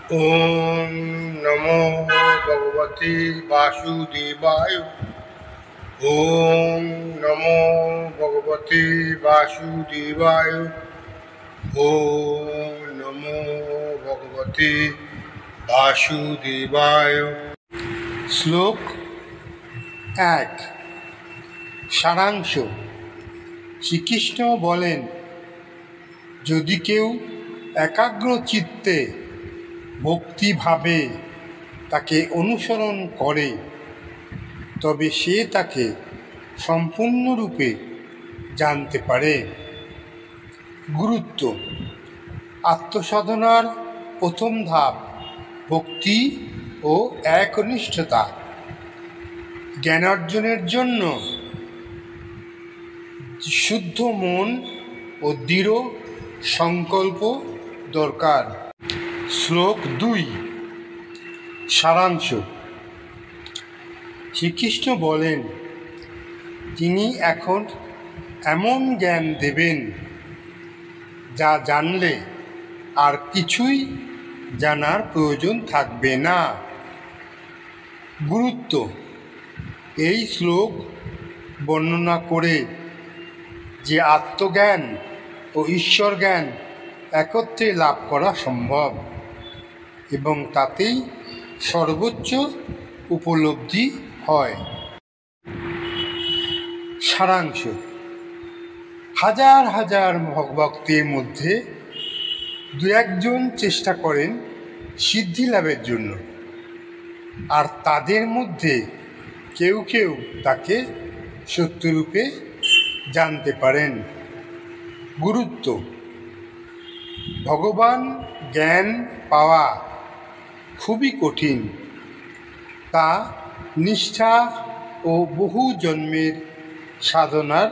ओम नमो भगवते वासुदेवाय। ओम नमो भगवते वासुदेवाय। ओम नमो भगवते वासुदेवाय। শ্লোক 1। সারাংশ। শ্রীকৃষ্ণ বলেন, যদি কেউ একাগ্র চিত্তে ভক্তিভাবে তাকে অনুসরণ করে তবে সে তাকে সম্পূর্ণরূপে জানতে পারে। গুরুত্ব। আত্মসাধনার প্রথম ধাপ ভক্তি ও একনিষ্ঠতা। জ্ঞানার্জনের জন্য শুদ্ধ মন ও দৃঢ় সংকল্প দরকার। শ্লোক 2। সারাংশ। শ্রীকৃষ্ণ বলেন, তিনি এখন এমন জ্ঞান দেবেন যা জানলে আর কিছুই জানার প্রয়োজন থাকবে না। গুরুত্ব। এই শ্লোক বর্ণনা করে যে আত্মজ্ঞান ও ঈশ্বর জ্ঞান একত্রে লাভ করা সম্ভব এবং তাতেই সর্বোচ্চ উপলব্ধি হয়। সারাংশ। হাজার হাজার ভক্তের মধ্যে দু একজন চেষ্টা করেন সিদ্ধি লাভের জন্য, আর তাদের মধ্যে কেউ কেউ তাকে সত্যরূপে জানতে পারেন। গুরুত্ব। ভগবান জ্ঞান পাওয়া খুবই কঠিন, তা নিষ্ঠা ও বহু জন্মের সাধনার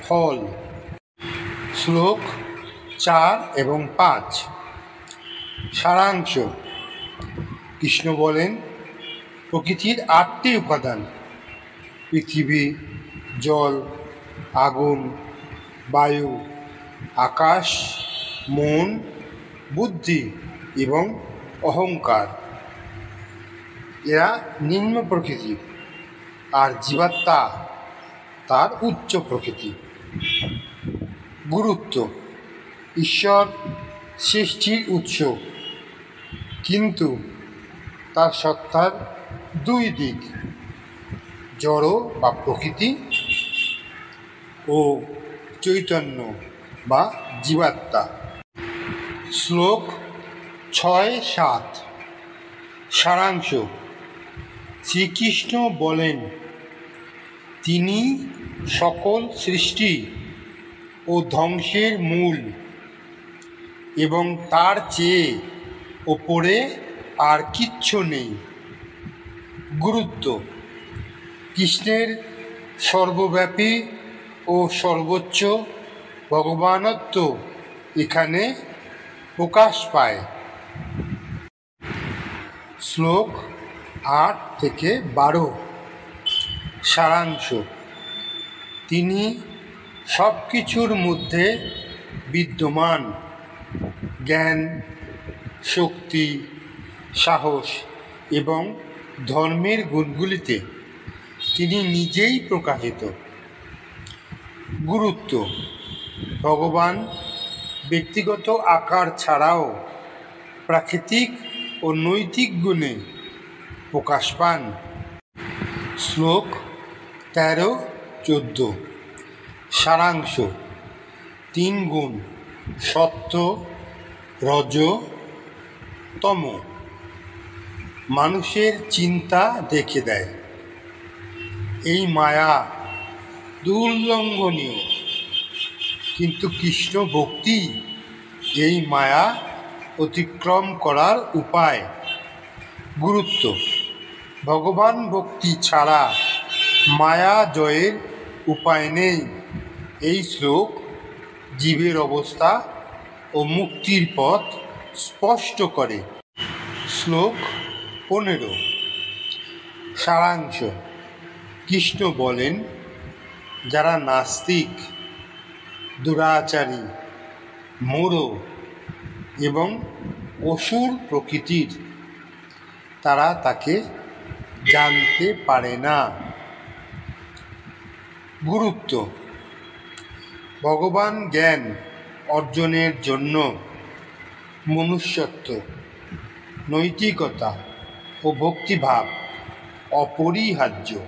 ফল। শ্লোক 4 এবং 5। সারাংশ। কৃষ্ণ বলেন, প্রকৃতির 8টি উপাদান পৃথিবী, জল, আগুন, বায়ু, আকাশ, মন, বুদ্ধি এবং অহংকার, এরা নিম্ন প্রকৃতি, আর জীবাত্মা তার উচ্চ প্রকৃতি। গুরুত্ব। ঈশ্বর সৃষ্টির উৎস, কিন্তু তার সত্তার 2 দিক, জড় বা প্রকৃতি ও চৈতন্য বা জীবাত্মা। শ্লোক 6-7। সারাংশ। শ্রীকৃষ্ণ বলেন, তিনি সকল সৃষ্টি ও ধ্বংসের মূল এবং তার চেয়ে ওপরে আর কিচ্ছু নেই। গুরুত্ব। কৃষ্ণের সর্বব্যাপী ও সর্বোচ্চ ভগবানত্ব এখানে প্রকাশ পায়। শ্লোক 8-12। সারাংশ। তিনি সব কিছুর মধ্যে বিদ্যমান, জ্ঞান, শক্তি, সাহস এবং ধর্মের গুণগুলিতে তিনি নিজেই প্রকাশিত। গুরুত্ব। ভগবান ব্যক্তিগত আকার ছাড়াও প্রাকৃতিক ও নৈতিক গুণে প্রকাশ পান। শ্লোক 13-14। সারাংশ। 3 গুণ সত্য, রজ, তম মানুষের চিন্তা দেখে দেয়। এই মায়া দুর্লঙ্ঘনীয়, কিন্তু কৃষ্ণ ভক্তি এই মায়া অতিক্রম করার উপায়। গুরুত্ব। ভগবান ভক্তি ছাড়া মায়া জয়ের উপায় নেই। এই শ্লোক জীবের অবস্থা ও মুক্তির পথ স্পষ্ট করে। শ্লোক 15। সারাংশ। কৃষ্ণ বলেন, যারা নাস্তিক, দুরাচারী, মূঢ় এবং অসুর প্রকৃতির, তারা তাকে জানতে পারে না। গুরুত্ব: ভগবান জ্ঞান অর্জনের জন্য মনুষ্যত্ব, নৈতিকতা ও ভক্তিভাব অপরিহার্য।